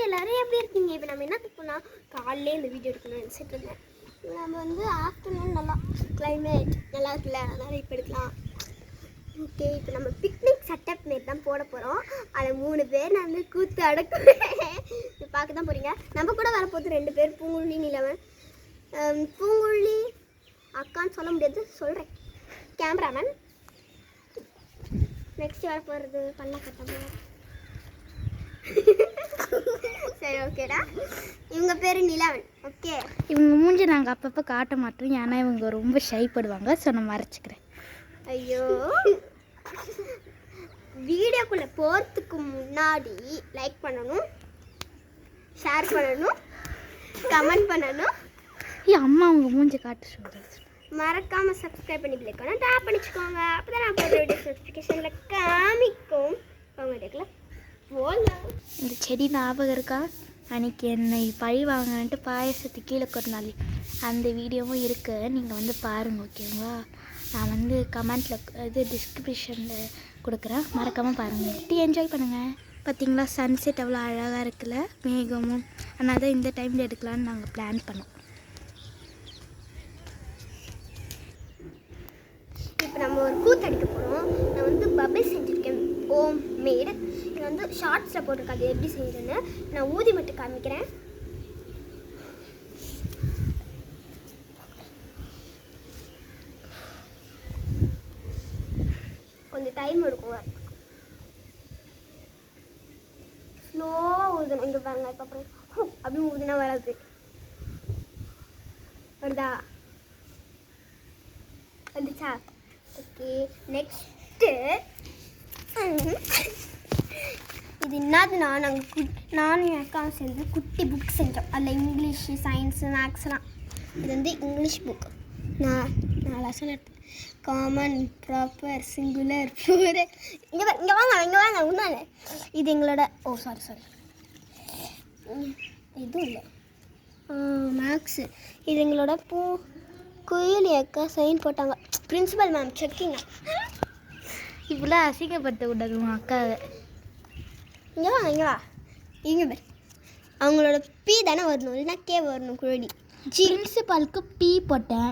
எல்லாரும் எப்படி இருக்கீங்க? இப்போ நம்ம என்ன பண்ணோம், காலையிலே இந்த வீடியோ எடுக்கணும்னு நினச்சிட்டு இருந்தேன். நம்ம வந்து ஆஃப்டர்நூன் நல்லா கிளைமேட் நல்லா இருக்குல்ல, அதனால் இப்போ எடுக்கலாம். ஓகே, இப்போ நம்ம பிக்னிக் செட்டப் மாரி தான் போட போகிறோம். அதில் 3 பேர் நான் வந்து கூத்து அடக்குவேன். இப்போ பார்க்க தான் போகிறீங்க. நம்ம கூட வரப்போது 2 பேர், பூங்குழலி நிலவன். பூங்குழலி அக்கான்னு சொல்ல முடியாது, சொல்கிறேன், கேமராமேன். நெக்ஸ்ட் வர போகிறது பண்ண கட்டமா. சரி, ஓகேடா. இவங்க பேர் நிலவன். ஓகே, இவங்க மூஞ்சி நாங்கள் அப்பப்போ காட்ட மாட்டோம், ஏன்னா இவங்க ரொம்ப ஷைப்படுவாங்க. ஸோ நான் மறைச்சிக்கிறேன். ஐயோ, வீடியோக்குள்ளே போகிறதுக்கு முன்னாடி லைக் பண்ணணும், ஷேர் பண்ணணும், கமெண்ட் பண்ணணும். அம்மா அவங்க மூஞ்சி காட்ட சொல்கிறது. மறக்காமல் சப்ஸ்கிரைப் பண்ணி பிள்ளைக்கணும் டேப் பண்ணிச்சுக்கோங்க. அப்போ தான் நான் போகிற வீடியோ நோட்டிஃபிகேஷனில் காமிக்கும். அவங்க வீடியோக்குள்ள போகலாம். இந்த செடி ஞாபகம் இருக்கா? அன்றைக்கி என்னை பழி வாங்கினன்ட்டு பாயசத்து கீழே கொட்டினாலே அந்த வீடியோவும் இருக்குது, நீங்கள் வந்து பாருங்கள். ஓகேங்களா? நான் வந்து கமெண்ட்டில் டிஸ்கிரிப்ஷனில் கொடுக்குறேன், மறக்காமல் பாருங்கள். டீ என்ஜாய் பண்ணுங்கள். பார்த்தீங்களா சன்செட் எவ்வளோ அழகாக இருக்குல்ல, மேகமும். அதனால தான் இந்த டைமில் எடுக்கலான்னு நாங்கள் பிளான் பண்ணோம். இப்போ நம்ம ஒரு கூத்தடிக்க போகிறோம். நான் வந்து பபிள் செஞ்சுருக்கேன், ஹோம் மேடு. இது வந்து ஷார்ட்ஸில் போட்டிருக்கேன், அது எப்படி செய்யறேன்னு. நான் ஊதி மட்டும் காமிக்கிறேன். கொஞ்சம் டைம் எடுக்கும், ஸ்லோவாக ஊதணும். இங்கே பாருங்க, இப்போ அப்புறம் அப்படி ஊதுனா வராது. வருதா? வந்துச்சா? ஓகே, நெக்ஸ்ட்டு இது என்னதுன்னா, நானும் என் அக்காவும் சேர்ந்து குட்டி புக் செஞ்சோம். அதில் இங்கிலீஷு, சயின்ஸு, மேக்ஸ்லாம். இது வந்து இங்கிலீஷ் புக். நான் லெசன் எடுத்தேன். Common, proper, singular, plural. இங்கே வாங்க உன்னால. இது எங்களோட சாரி இதுவும் இல்லை, மேக்ஸு. இது எங்களோட குயிலி அக்கா சைன் போட்டாங்க. பிரின்சிபல் மேம் செக்கிங்க. இப்படிலாம் அசிங்கப்படுத்த கூடாது உங்கள் அக்காவை. இங்கே வா பேர். அவங்களோட பி தானே வரணும், இல்லைன்னா கே வரணும். குழலி பிரின்சிபாலுக்கு பி போட்டேன்,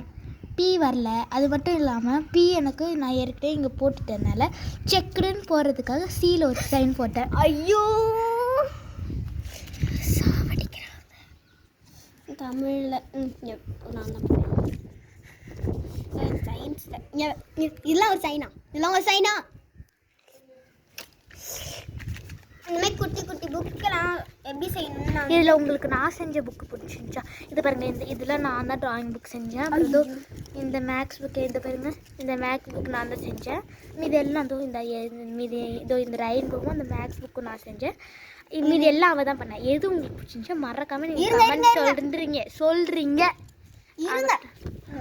பி வரல. அது மட்டும் இல்லாமல் பி எனக்கு நான் ஏற்கனவே இங்கே போட்டுட்டதுனால செக்குடுன்னு போகிறதுக்காக சியில் ஒரு சைன் போட்டேன். ஐயோ, சாவடிக்கிறாங்க தமிழில். நான் தான் சயின்ஸில். இதெல்லாம் ஒரு சைனா. இந்த மாதிரி குட்டி குட்டி புக்கெல்லாம் எப்படி செய்யணும்னு இதில் உங்களுக்கு நான் செஞ்ச புக்கு பிடிச்சிருந்துச்சா? இது பாருங்கள், இதில் நான் தான் ட்ராயிங் புக் செஞ்சேன். இதோ இந்த மேக்ஸ் புக்கு, இந்த பாருங்க, இந்த மேக்ஸ் புக் நான் தான் செஞ்சேன். மீது எல்லாம் இந்த ரைன் புக்கும் அந்த மேக்ஸ் புக்கும் நான் செஞ்சேன். மீது எல்லாம் அவள் தான் பண்ணேன். எது உங்களுக்கு பிடிச்சிருந்துச்சா மறக்காமல் நீங்கள் கமெண்ட் சொல்கிறீங்க.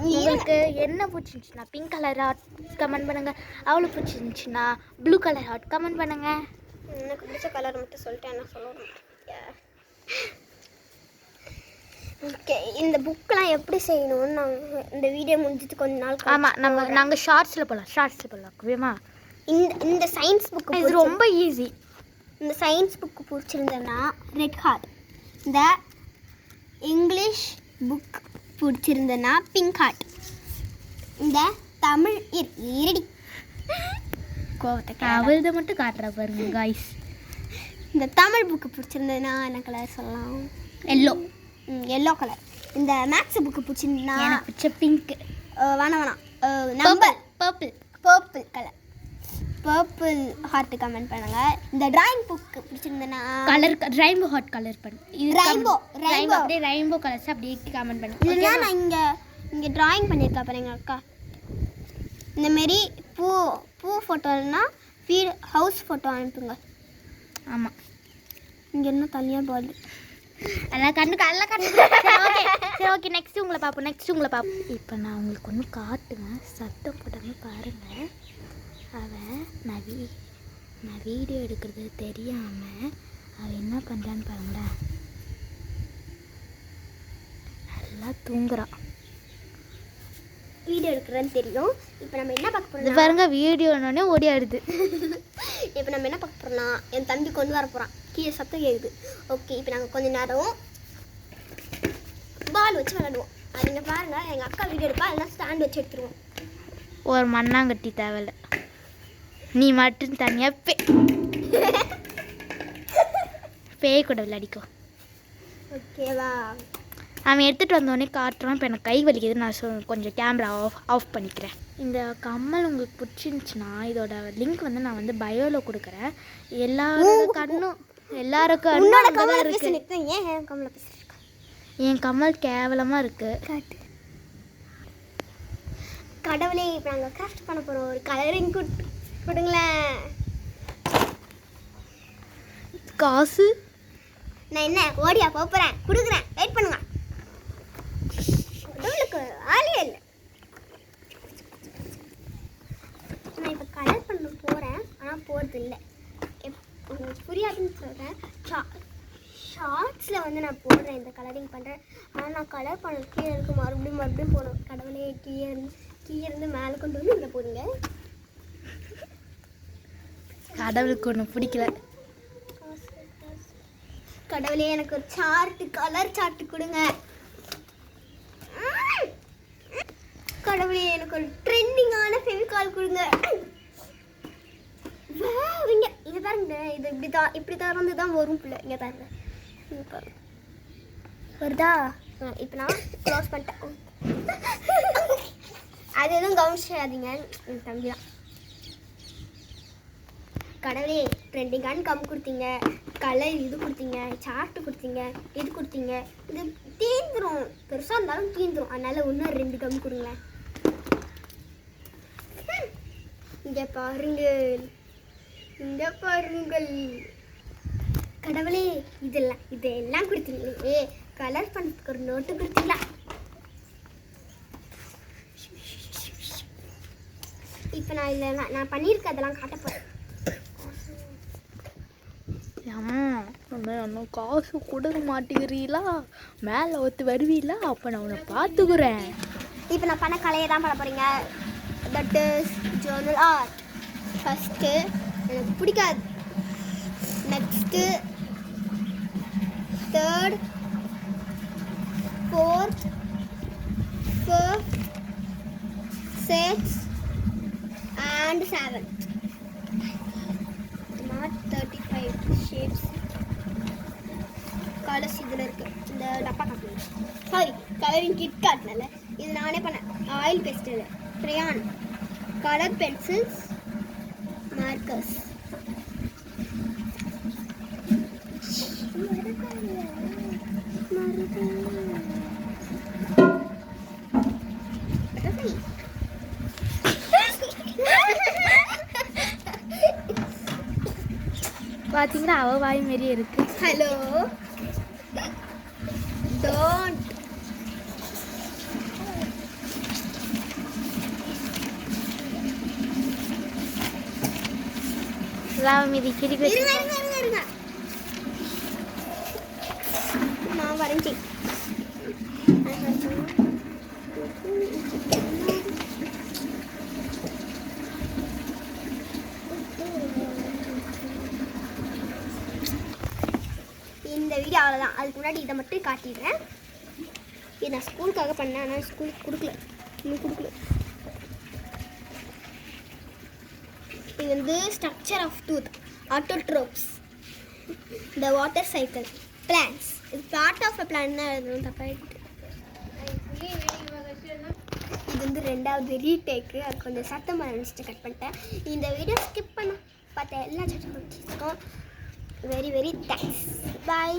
உங்களுக்கு என்ன பிடிச்சிருந்துச்சுன்னா பிங்க் கலர் ஹார்ட் கமெண்ட் பண்ணுங்கள். அவ்வளோ பிடிச்சிருந்துச்சுன்னா ப்ளூ கலர் ஹார்ட் கமெண்ட் பண்ணுங்கள். எனக்கு பிடிச்ச கலர் மட்டும் சொல்லிட்டு என்ன சொல்லுவேன். ஓகே, இந்த புக்கெலாம் எப்படி செய்யணும்னு நாங்கள் இந்த வீடியோ முடிஞ்சிட்டு கொஞ்ச நாள். ஆமாம், நாங்கள் ஷார்ட்ஸில் போகலாம். ஓகேவா? இந்த சயின்ஸ் புக்கு இது ரொம்ப ஈஸி. இந்த சயின்ஸ் புக்கு பிடிச்சிருந்தேன்னா ரெட் ஹார்ட். இந்த இங்கிலீஷ் புக் பிடிச்சிருந்தேன்னா பிங்க் ஹார்ட். இந்த தமிழ் இருடி கோவத்தை அவள்தை மட்டும் காட்டுறா பாருங்க காய்ஸ். இந்த தமிழ் புக்கு பிடிச்சிருந்ததுன்னா என்ன கலர் சொல்லலாம்? Yellow colour. இந்த மேக்ஸ் புக்கு பிடிச்சிருந்தா எனக்கு பிடிச்ச பிங்க். வேணாம் number purple colour. Purple heart comment பண்ணுங்க. இந்த டிராயிங் புக்கு பிடிச்சிருந்தேன்னா கலர் ரெயின்போ ஹார்ட் கலர் பண்ணு. ரெயின்போ கலர்ஸ் அப்படியே கமெண்ட் பண்ணுங்க. இல்லைன்னா நான் இங்கே டிராயிங் பண்ணியிருக்கா பாருங்க அக்கா. இந்தமாரி பூ ஃபோட்டோனா வீடு ஹவுஸ் ஃபோட்டோ அனுப்புங்க. ஆமாம், இங்கே என்ன தனியாக பால் அதெல்லாம் கண்டு. சரி, ஓகே, நெக்ஸ்ட்டு உங்களை பார்ப்போம். இப்போ நான் உங்களுக்கு ஒன்று காட்டுவேன், சத்தம் போட்டாமல் பாருங்கள். நான் வீடியோ எடுக்கிறது தெரியாமல் அவள் என்ன பண்ணுறான்னு பாருங்களேன். நல்லா தூங்குறான். வீடியோ எடுக்கிறேன்னு தெரியும். இப்போ நம்ம என்ன பார்க்க போகிறோம் பாருங்க, வீடியோனே ஓடியாடுது. இப்போ நம்ம என்ன பார்க்க போகிறோம்னா என் தம்பி கொண்டு வர போகிறான். கீழே சத்தம் கேட்குது. ஓகே, இப்போ நாங்கள் கொஞ்ச நேரம் பால் வச்சு விளாடுவோம். அது நீங்கள் பாருங்கள், எங்கள் அக்கா வீடியோ எடுப்பா, எல்லாம் ஸ்டாண்ட் வச்சு எடுத்துருவோம். ஒரு மண்ணாங்கட்டி தேவையில்ல, நீ மட்டும் தனியாக பேய் கூட விளையாடிக்கோ. ஓகேவா? அவன் எடுத்துகிட்டு வந்தோடனே காட்டுறான். இப்போ எனக்கு கை வலிக்குது, நான் கொஞ்சம் கேமரா ஆஃப் பண்ணிக்கிறேன். இந்த கம்மல் உங்களுக்கு பிடிச்சிருந்துச்சுன்னா இதோட லிங்க் வந்து நான் வந்து பயோவில் கொடுக்குறேன். எல்லாருக்கும் கம்மல் இருக்கு. ஏன் என் கம்மல் பேசுகிறேன்? என் கம்மல் கேவலமாக இருக்குது. கடவுளே, இப்போ நாங்கள் கிராஃப்ட் பண்ண போகிறோம். ஒரு கலரிங் கொடுங்களேன். காசு நான் என்ன ஓடியா போகிறேன், கொடுக்குறேன், வெயிட் பண்ணுங்க. கடவுளுக்கு ஆளியே இல்லை. நான் இப்போ கலர் பண்ண போகிறேன், ஆனால் போகிறது இல்லை. உங்களுக்கு புரியாதுன்னு சொல்கிறேன். ஷார்ட்ஸில் வந்து நான் போடுறேன், இந்த கலரிங் பண்ணுறேன். ஆனால் நான் கலர் பண்ண கீழே இருக்கு, மறுபடியும் போகணும். கடவுளே, கீழே இருந்து மேலே கொண்டு வந்து இங்கே போடுங்க. கடவுளுக்கு ஒன்று பிடிக்கல. கடவுளே, எனக்கு ஒரு கலர் சார்ட்டு கொடுங்க. கடவுளே, எனக்கு ஒரு ட்ரெண்டிங்கான ஃபெவிகால் கொடுங்க. இங்கே பாருங்க, இது இப்படி தான் வந்து தான் வரும் பிள்ளை. இங்கே பாருங்க, வருதா? இப்போ நான் க்ளோஸ் பண்ணிட்டேன். அது எதுவும் கவனிச்சாதீங்க, என் தம்பி தான். கடவுளே, ட்ரெண்டிங்கான கம் கொடுத்தீங்க, கலர் இது கொடுத்தீங்க, சார்ட்டு கொடுத்தீங்க, இது கொடுத்தீங்க. இது தீந்துரும், பெருசாக இருந்தாலும் தீந்துரும். அதனால் இன்னும் 2 கம் கொடுங்களேன். இங்கே பாருங்கள், கடவுளே, இதெல்லாம் கொடுத்தீங்களே. கலர் பண்ணுறதுக்கு ஒரு நோட்டு கொடுத்தீங்களா? இப்போ நான் பண்ணியிருக்கதெல்லாம் காட்ட போகிறேன். ஒன்றும் காசு கொடுக்க மாட்டேங்கிறீங்களா? மேலே ஒத்து வருவீங்களா? அப்போ நான் உன்னை பார்த்துக்குறேன். இப்போ நான் பண்ண கலையை தான் பண்ண போகிறீங்க. That is journal art. First எனக்கு பிடிக்காது. Next 3rd 4th 5th 6th and 7th. Not 35 shapes. Colours இதில் இருக்குது. இந்த டப்பா காட்டல, சாரி, கலரிங் கிட் காட்டினால இது நானே பண்ணேன். Oil PESTEL, crayon, colour pencils, markers. பார்த்தீங்கன்னா அவ வாய் மாரியே இருக்கு. Hello, don't. மீதி கிரிக்கெட் இருங்க, நான் வரைஞ்சேன். இந்த வீடியோ அவ்வளோதான். அதுக்கு முன்னாடி இதை மட்டும் காட்டிடுறேன். இது நான் ஸ்கூலுக்காக பண்ணேன், ஆனால் ஸ்கூலுக்கு கொடுக்கல, இன்னும் கொடுக்கல. இது வந்து structure of tooth, autotrophs, the water cycle, plants. இது பார்ட் ஆஃப் அ பிளான் தான் எழுதணும், தப்பாயிட்டு. இது வந்து 2வது ரீடேக்கு. அது கொஞ்சம் சத்தம் நினச்சிட்டு கட் பண்ணிட்டேன். இந்த வீடியோ ஸ்கிப் பண்ண பார்த்த எல்லா சட்டம் வெரி வெரி தேங்க்ஸ். பாய்.